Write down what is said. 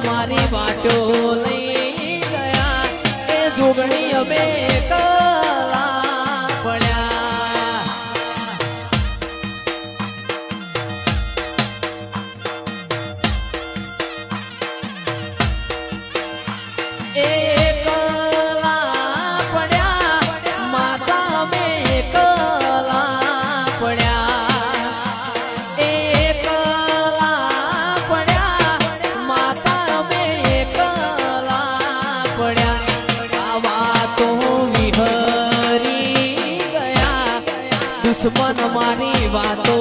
મારી વાટો લઈ ગયા એ જોગણી અમે કલા પડ્યા એ કલા પડ્યા માતા અમે કલા દુશ્મન મારી વાતો